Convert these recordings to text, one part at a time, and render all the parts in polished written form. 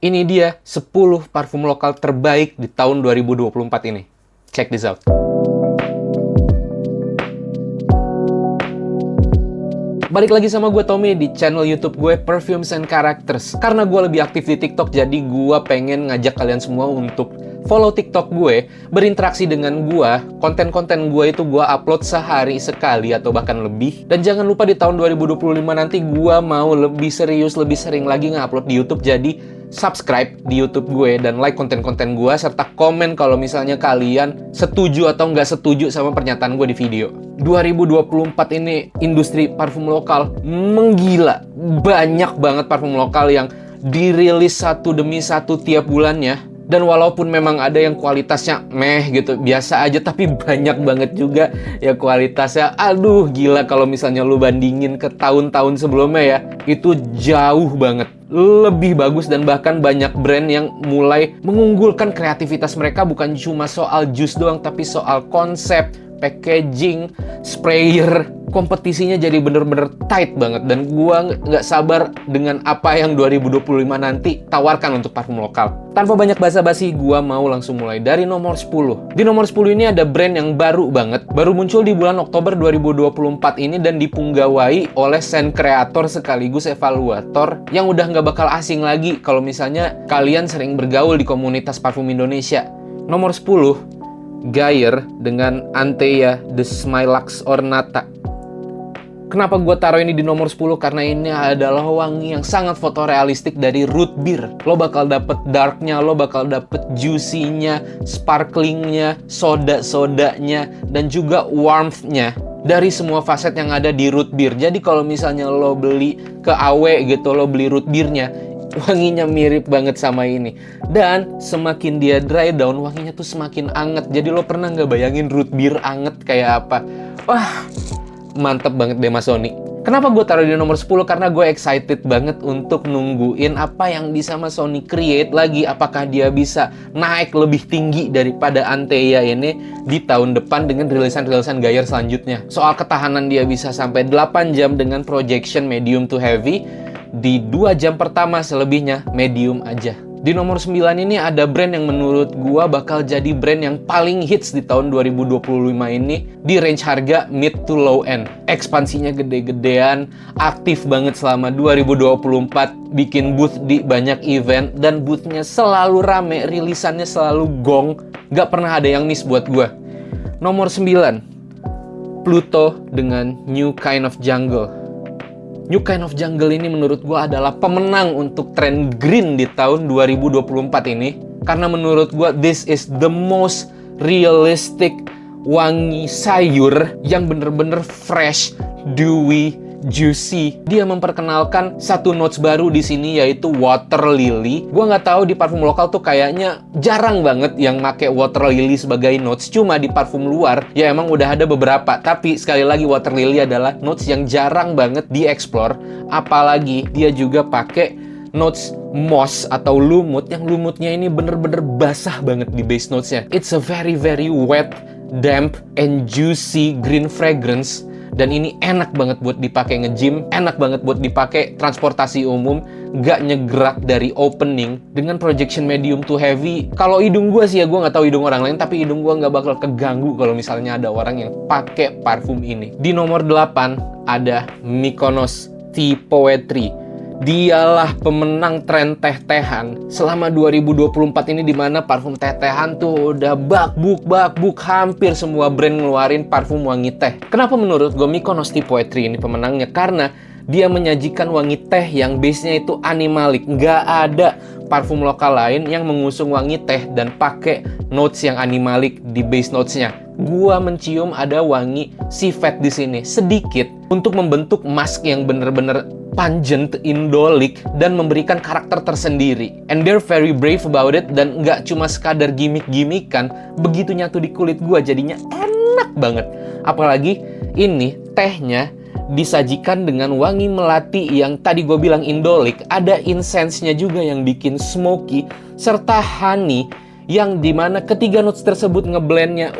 Ini dia 10 parfum lokal terbaik di tahun 2024 ini. Check this out. Balik lagi sama gue Tommy di channel YouTube gue Perfumes and Characters. Karena gue lebih aktif di TikTok, jadi gue pengen ngajak kalian semua untuk follow TikTok gue, berinteraksi dengan gue. Konten-konten gue itu gue upload sehari sekali atau bahkan lebih. Dan jangan lupa di tahun 2025 nanti gue mau lebih serius, lebih sering lagi nge-upload di YouTube. Jadi subscribe di YouTube gue dan like konten-konten gue, serta komen kalau misalnya kalian setuju atau nggak setuju sama pernyataan gue di video. 2024 ini industri parfum lokal menggila. Banyak banget parfum lokal yang dirilis satu demi satu tiap bulannya. Dan walaupun memang ada yang kualitasnya meh gitu, biasa aja, tapi banyak banget juga ya kualitasnya, aduh gila kalau misalnya lu bandingin ke tahun-tahun sebelumnya ya, itu jauh banget. Lebih bagus dan bahkan banyak brand yang mulai mengunggulkan kreativitas mereka bukan cuma soal jus doang, tapi soal konsep, packaging, sprayer. Kompetisinya jadi bener-bener tight banget. Dan gua nggak sabar dengan apa yang 2025 nanti tawarkan untuk parfum lokal. Tanpa banyak basa-basi, gua mau langsung mulai dari nomor 10. Di nomor 10 ini ada brand yang baru banget. Baru muncul di bulan Oktober 2024 ini dan dipunggawai oleh scent creator sekaligus evaluator yang udah nggak bakal asing lagi kalau misalnya kalian sering bergaul di komunitas parfum Indonesia. Nomor 10, Gayer dengan Antheia The Smilax Ornata. Kenapa gue taruh ini di nomor 10? Karena ini adalah wangi yang sangat fotorealistik dari root beer. Lo bakal dapet darknya, lo bakal dapet juicy-nya, sparklingnya, soda-sodanya, dan juga warmth-nya dari semua faset yang ada di root beer. Jadi kalau misalnya lo beli ke AW gitu, lo beli root beer-nya, wanginya mirip banget sama ini. Dan semakin dia dry down, wanginya tuh semakin anget. Jadi lo pernah nggak bayangin root beer anget kayak apa? Wah, mantep banget deh Mas Sony. Kenapa gue taruh di nomor 10? Karena gue excited banget untuk nungguin apa yang bisa Mas Sony create lagi. Apakah dia bisa naik lebih tinggi daripada Antheia ini di tahun depan dengan rilisan-rilisan Gayer selanjutnya. Soal ketahanan dia bisa sampai 8 jam dengan projection medium to heavy. Di 2 jam pertama selebihnya medium aja. Di nomor 9 ini ada brand yang menurut gua bakal jadi brand yang paling hits di tahun 2025 ini di range harga mid to low end. Ekspansinya gede-gedean, aktif banget selama 2024, bikin booth di banyak event, dan boothnya selalu rame, rilisannya selalu gong, gak pernah ada yang miss buat gua. Nomor 9, Pluto dengan New Kind of Jungle. New Kind of Jungle ini menurut gue adalah pemenang untuk tren green di tahun 2024 ini. Karena menurut gue this is the most realistic wangi sayur yang bener-bener fresh, dewy, juicy. Dia memperkenalkan satu notes baru di sini yaitu water lily. Gua nggak tahu di parfum lokal tuh kayaknya jarang banget yang make water lily sebagai notes. Cuma di parfum luar ya emang udah ada beberapa. Tapi sekali lagi water lily adalah notes yang jarang banget dieksplor. Apalagi dia juga pakai notes moss atau lumut, yang lumutnya ini bener-bener basah banget di base notesnya. It's a very very wet, damp, and juicy green fragrance. Dan ini enak banget buat dipakai nge-gym, enak banget buat dipakai transportasi umum, gak nyegerak dari opening, dengan projection medium to heavy. Kalau hidung gue sih ya, gue nggak tahu hidung orang lain, tapi hidung gue nggak bakal keganggu kalau misalnya ada orang yang pakai parfum ini. Di nomor 8 ada Mykonos Tea Poetry. Dialah pemenang tren teh-tehan selama 2024 ini, dimana parfum teh-tehan tuh udah bakbuk, hampir semua brand ngeluarin parfum wangi teh. Kenapa menurut gue Mykonos Tea Poetry ini pemenangnya? Karena dia menyajikan wangi teh yang base-nya itu animalik. Nggak ada parfum lokal lain yang mengusung wangi teh dan pakai notes yang animalik di base notes-nya. Gua mencium ada wangi civet di sini sedikit untuk membentuk mask yang bener-bener pungent, indolic, dan memberikan karakter tersendiri. And they're very brave about it, dan nggak cuma sekadar gimmick-gimmickan, begitu nyatu di kulit gua jadinya enak banget. Apalagi ini tehnya disajikan dengan wangi melati yang tadi gue bilang indolic, ada incense-nya juga yang bikin smoky, serta honey yang dimana ketiga notes tersebut ngeblendnya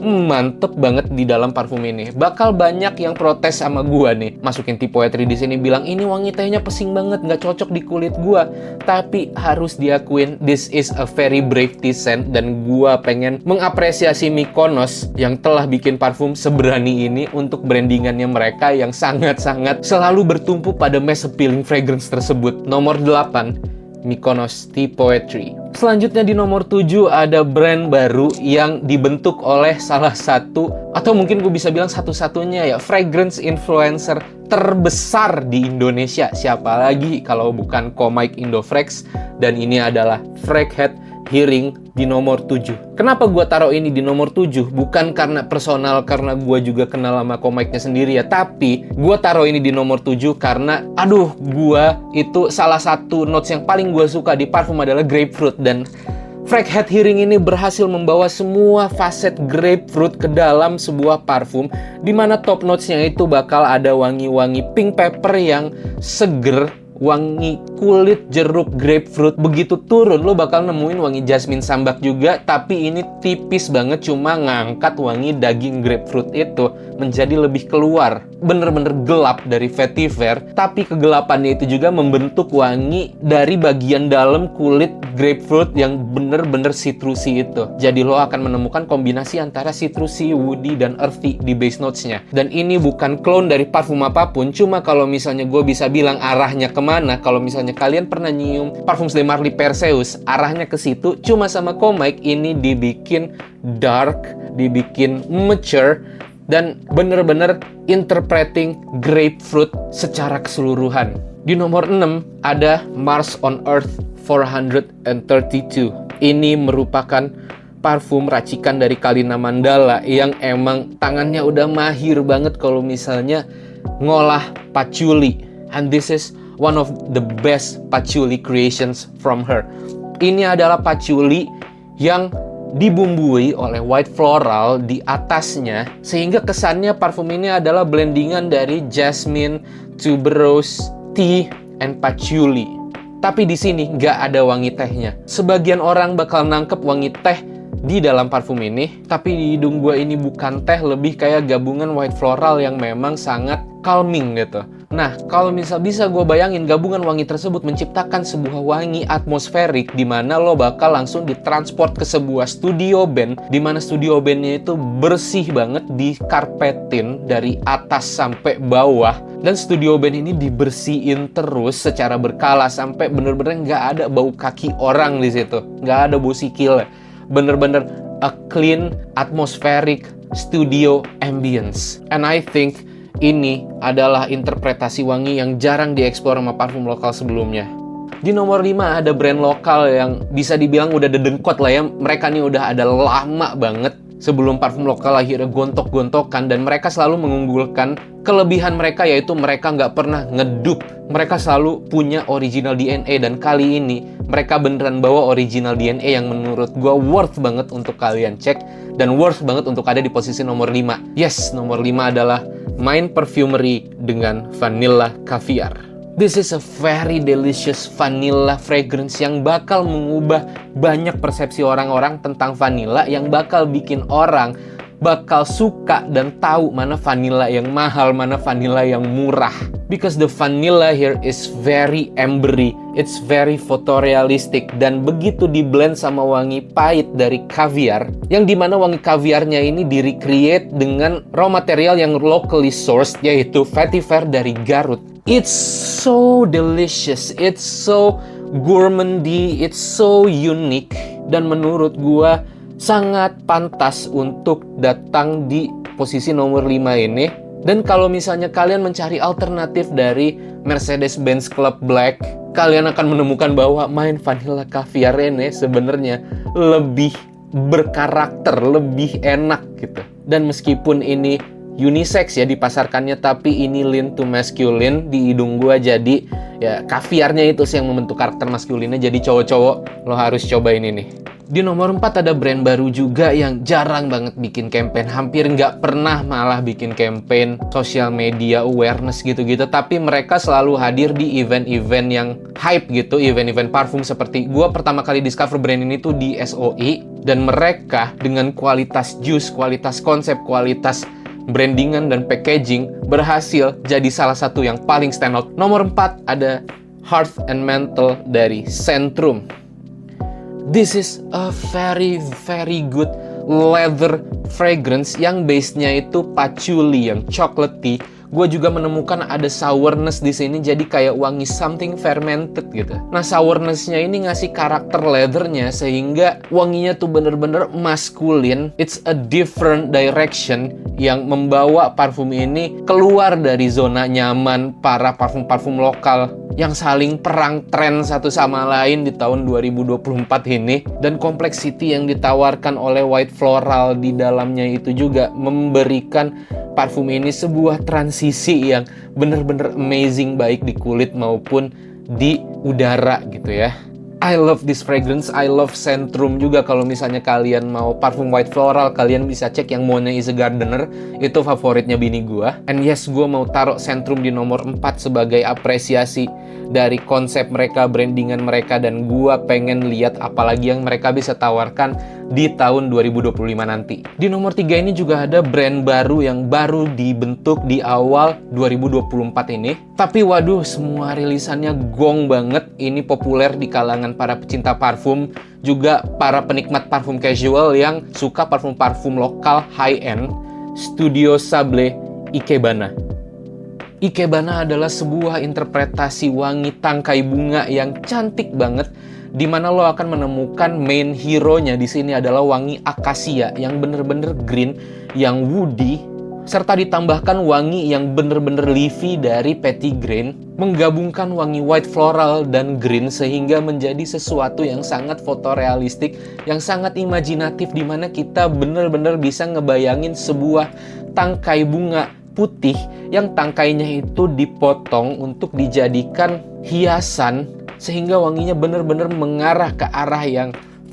mantep banget di dalam parfum ini. Bakal banyak yang protes sama gua nih, masukin tea poetry di sini, bilang ini wangi tehnya pesing banget, nggak cocok di kulit gua. Tapi harus diakuin, this is a very brave tea scent, dan gua pengen mengapresiasi Mykonos yang telah bikin parfum seberani ini untuk brandingannya mereka yang sangat-sangat selalu bertumpu pada mass appealing fragrance tersebut. Nomor 8, Mykonos Tea Poetry. Selanjutnya di nomor 7 ada brand baru yang dibentuk oleh salah satu, atau mungkin gue bisa bilang satu-satunya ya, fragrance influencer terbesar di Indonesia. Siapa lagi kalau bukan Komik Indofrex, dan ini adalah Fraghead Hearing di nomor 7. Kenapa gue taruh ini di nomor 7? Bukan karena personal, karena gue juga kenal sama komiknya sendiri ya. Tapi gue taruh ini di nomor 7 karena, gue itu salah satu notes yang paling gue suka di parfum adalah grapefruit. Dan Fraghead Hearing ini berhasil membawa semua faset grapefruit ke dalam sebuah parfum, dimana top notesnya itu bakal ada wangi-wangi pink pepper yang seger, wangi kulit jeruk grapefruit. Begitu turun lo bakal nemuin wangi jasmine sambak juga, tapi ini tipis banget, cuma ngangkat wangi daging grapefruit itu menjadi lebih keluar, bener-bener gelap dari vetiver, tapi kegelapannya itu juga membentuk wangi dari bagian dalam kulit grapefruit yang bener-bener citrusy itu. Jadi lo akan menemukan kombinasi antara citrusy, woody, dan earthy di base notesnya. Dan ini bukan clone dari parfum apapun, cuma kalau misalnya gue bisa bilang arahnya kemana, kalau misalnya kalian pernah nyium Parfums de Marly Perseus, arahnya ke situ. Cuma sama Komik ini dibikin dark, dibikin mature, dan bener-bener interpreting grapefruit secara keseluruhan. Di nomor 6 ada Mars on Earth 432. Ini merupakan parfum racikan dari Kalina Mandala yang emang tangannya udah mahir banget kalau misalnya ngolah patchouli. And this is one of the best patchouli creations from her. Ini adalah patchouli yang dibumbui oleh white floral di atasnya, sehingga kesannya parfum ini adalah blendingan dari jasmine, tuberose, tea, and patchouli. Tapi di sini nggak ada wangi tehnya. Sebagian orang bakal nangkep wangi teh di dalam parfum ini, tapi di hidung gue ini bukan teh, lebih kayak gabungan white floral yang memang sangat calming gitu. Nah, kalau bisa gue bayangin gabungan wangi tersebut menciptakan sebuah wangi atmosferik di mana lo bakal langsung ditransport ke sebuah studio band, di mana studio bandnya itu bersih banget, dikarpetin dari atas sampai bawah, dan studio band ini dibersihin terus secara berkala sampai bener-bener nggak ada bau kaki orang di situ, nggak ada bau sikil, bener-bener a clean atmospheric studio ambience. And I think ini adalah interpretasi wangi yang jarang dieksplor sama parfum lokal sebelumnya. Di nomor 5 ada brand lokal yang bisa dibilang udah dedengkot lah ya. Mereka nih udah ada lama banget sebelum parfum lokal akhirnya gontok-gontokan, dan mereka selalu mengunggulkan kelebihan mereka, yaitu mereka nggak pernah ngedup. Mereka selalu punya original DNA, dan kali ini mereka beneran bawa original DNA yang menurut gue worth banget untuk kalian cek, dan worth banget untuk ada di posisi nomor 5. Yes, nomor 5 adalah Mind Perfumery dengan Vanilla Caviar. This is a very delicious vanilla fragrance yang bakal mengubah banyak persepsi orang-orang tentang vanilla, yang bakal bikin orang bakal suka dan tahu mana vanilla yang mahal, mana vanilla yang murah. Because the vanilla here is very ambery, it's very fotorealistic, dan begitu di-blend sama wangi pahit dari caviar, yang dimana wangi caviarnya ini di-recreate dengan raw material yang locally sourced, yaitu vetiver dari Garut. It's so delicious, it's so gourmandy, it's so unique, dan menurut gua sangat pantas untuk datang di posisi nomor 5 ini. Dan kalau misalnya kalian mencari alternatif dari Mercedes-Benz Club Black, kalian akan menemukan bahwa Mind Vanilla Caviar ini sebenarnya lebih berkarakter, lebih enak gitu. Dan meskipun ini unisex ya dipasarkannya, tapi ini lean to masculine di hidung gua, jadi ya kaviarnya itu sih yang membentuk karakter maskulinnya. Jadi cowok-cowok, lo harus cobain ini. Di nomor 4 ada brand baru juga yang jarang banget bikin campaign, hampir nggak pernah malah bikin campaign social media awareness gitu-gitu, tapi mereka selalu hadir di event-event yang hype gitu, event-event parfum. Seperti gue pertama kali discover brand ini tuh di SOI, dan mereka dengan kualitas juice, kualitas konsep, kualitas brandingan dan packaging berhasil jadi salah satu yang paling stand out. Nomor 4 ada Heart and Mental dari Centrum. This is a very good leather fragrance yang base-nya itu patchouli, yang chocolatey. Gue juga menemukan ada sourness di sini, jadi kayak wangi something fermented gitu. Nah, sourness-nya ini ngasih karakter leather-nya sehingga wanginya tuh bener-bener maskulin. It's a different direction yang membawa parfum ini keluar dari zona nyaman para parfum-parfum lokal yang saling perang tren satu sama lain di tahun 2024 ini. Dan kompleksiti yang ditawarkan oleh White Floral di dalamnya itu juga memberikan parfum ini sebuah transisi yang bener-bener amazing, baik di kulit maupun di udara gitu ya. I love this fragrance, I love Centrum juga. Kalau misalnya kalian mau parfum White Floral, kalian bisa cek yang Mona is a Gardener, itu favoritnya bini gua. And yes, gua mau taruh Centrum di nomor 4 sebagai apresiasi dari konsep mereka, brandingan mereka, dan gua pengen lihat apalagi yang mereka bisa tawarkan di tahun 2025 nanti. Di nomor 3 ini juga ada brand baru yang baru dibentuk di awal 2024 ini. Tapi waduh, semua rilisannya gong banget. Ini populer di kalangan para pecinta parfum, juga para penikmat parfum casual yang suka parfum-parfum lokal high-end. Studio Sable Ikebana. Ikebana adalah sebuah interpretasi wangi tangkai bunga yang cantik banget, di mana lo akan menemukan main hero-nya di sini adalah wangi akasia yang bener-bener green, yang woody, serta ditambahkan wangi yang bener-bener leafy dari petitgrain, menggabungkan wangi white floral dan green sehingga menjadi sesuatu yang sangat fotorealistik, yang sangat imajinatif, di mana kita bener-bener bisa ngebayangin sebuah tangkai bunga putih yang tangkainya itu dipotong untuk dijadikan hiasan, sehingga wanginya benar-benar mengarah ke arah yang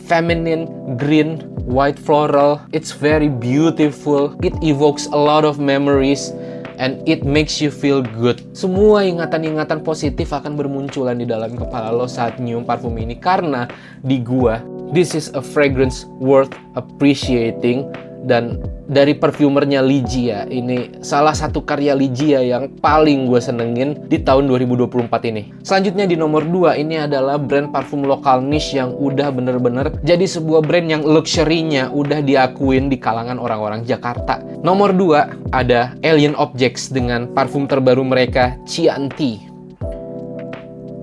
feminine, green, white floral. It's very beautiful. It evokes a lot of memories and it makes you feel good. Semua ingatan-ingatan positif akan bermunculan di dalam kepala lo saat nyium parfum ini, karena di gua this is a fragrance worth appreciating. Dan dari perfumernya Ligia, ini salah satu karya Ligia yang paling gue senengin di tahun 2024 ini. Selanjutnya di nomor 2 ini adalah brand parfum lokal niche yang udah bener-bener jadi sebuah brand yang luxury-nya udah diakuin di kalangan orang-orang Jakarta. Nomor 2 ada Alien Objects dengan parfum terbaru mereka, Chianti.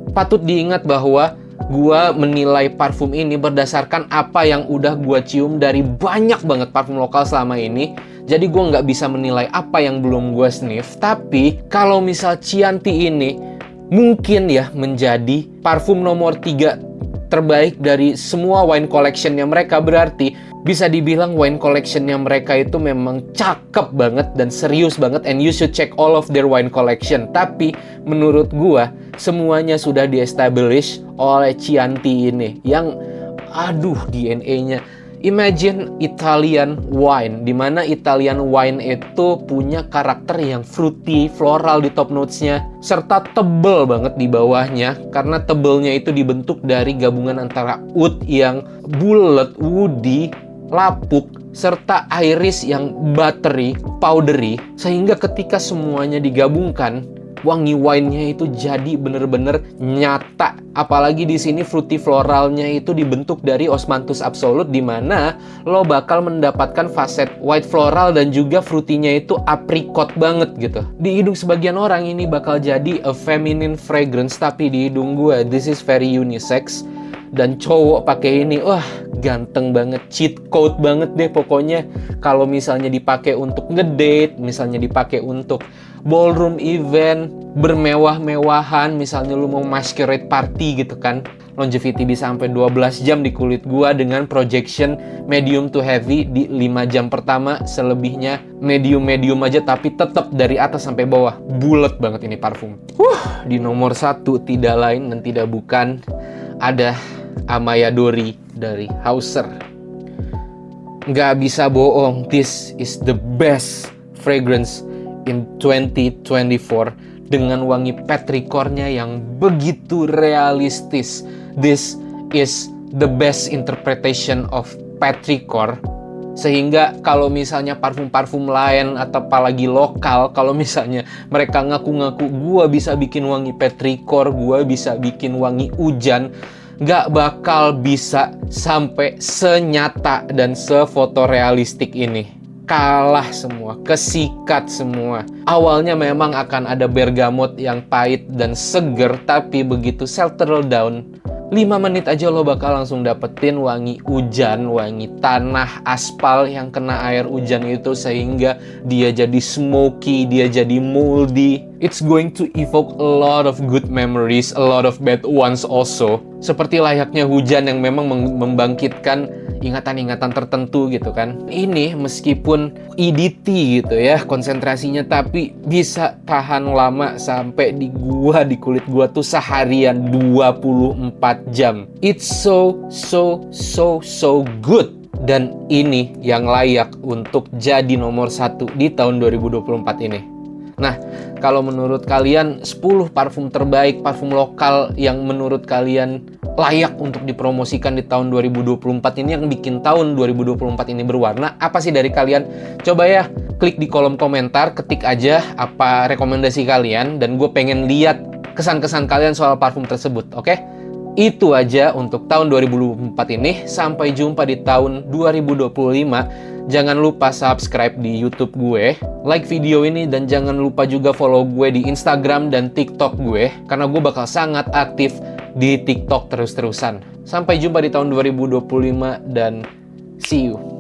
Patut diingat bahwa gua menilai parfum ini berdasarkan apa yang udah gua cium dari banyak banget parfum lokal selama ini. Jadi gua nggak bisa menilai apa yang belum gua sniff. Tapi kalau misal Chianti ini mungkin ya menjadi parfum nomor 3 terbaik dari semua wine collectionnya mereka, berarti bisa dibilang wine collectionnya mereka itu memang cakep banget dan serius banget, and you should check all of their wine collection. Tapi menurut gua semuanya sudah di-establish oleh Chianti ini yang aduh DNA-nya. Imagine Italian wine, dimana Italian wine itu punya karakter yang fruity, floral di top notes-nya, serta tebel banget di bawahnya, karena tebelnya itu dibentuk dari gabungan antara oud yang bulat, woody, lapuk, serta iris yang buttery, powdery, sehingga ketika semuanya digabungkan, wangi wine-nya itu jadi bener-bener nyata. Apalagi di sini fruity floralnya itu dibentuk dari Osmanthus absolute, di mana lo bakal mendapatkan faset white floral dan juga fruity-nya itu apricot banget gitu. Di hidung sebagian orang ini bakal jadi a feminine fragrance, tapi di hidung gue this is very unisex. Dan cowok pakai ini, wah ganteng banget, cheat code banget deh pokoknya. Kalau misalnya dipakai untuk ngedate, misalnya dipakai untuk ballroom event, bermewah-mewahan, misalnya lu mau masquerade party gitu kan. Longevity bisa sampai 12 jam di kulit gua dengan projection medium to heavy di 5 jam pertama, selebihnya medium-medium aja, tapi tetap dari atas sampai bawah bulet banget ini parfum. Di nomor 1 tidak lain dan tidak bukan ada Amayadori dari Hauser. Nggak bisa bohong, this is the best fragrance in 2024 dengan wangi petrichornya yang begitu realistis. This is the best interpretation of petrichor. Sehingga kalau misalnya parfum-parfum lain atau apalagi lokal, kalau misalnya mereka ngaku-ngaku gua bisa bikin wangi petrichor, gua bisa bikin wangi hujan, nggak bakal bisa sampai senyata dan sefotorealistik ini. Kalah semua, kesikat semua. Awalnya memang akan ada bergamot yang pahit dan seger, tapi begitu settle down, 5 menit aja lo bakal langsung dapetin wangi hujan, wangi tanah, aspal yang kena air hujan itu, sehingga dia jadi smoky, dia jadi moldy. It's going to evoke a lot of good memories, a lot of bad ones also. Seperti layaknya hujan yang memang membangkitkan ingatan-ingatan tertentu gitu kan. Ini meskipun EDT gitu ya konsentrasinya, tapi bisa tahan lama sampai di kulit gua tuh seharian 24 jam. It's so good. Dan ini yang layak untuk jadi nomor 1 di tahun 2024 ini. Nah, kalau menurut kalian 10 parfum terbaik, parfum lokal yang menurut kalian layak untuk dipromosikan di tahun 2024 ini, yang bikin tahun 2024 ini berwarna, apa sih dari kalian? Coba ya, klik di kolom komentar, ketik aja apa rekomendasi kalian, dan gue pengen lihat kesan-kesan kalian soal parfum tersebut, oke? Itu aja untuk tahun 2024 ini. Sampai jumpa di tahun 2025. Jangan lupa subscribe di YouTube gue, like video ini, dan jangan lupa juga follow gue di Instagram dan TikTok gue, karena gue bakal sangat aktif di TikTok terus-terusan. Sampai jumpa di tahun 2025 dan see you.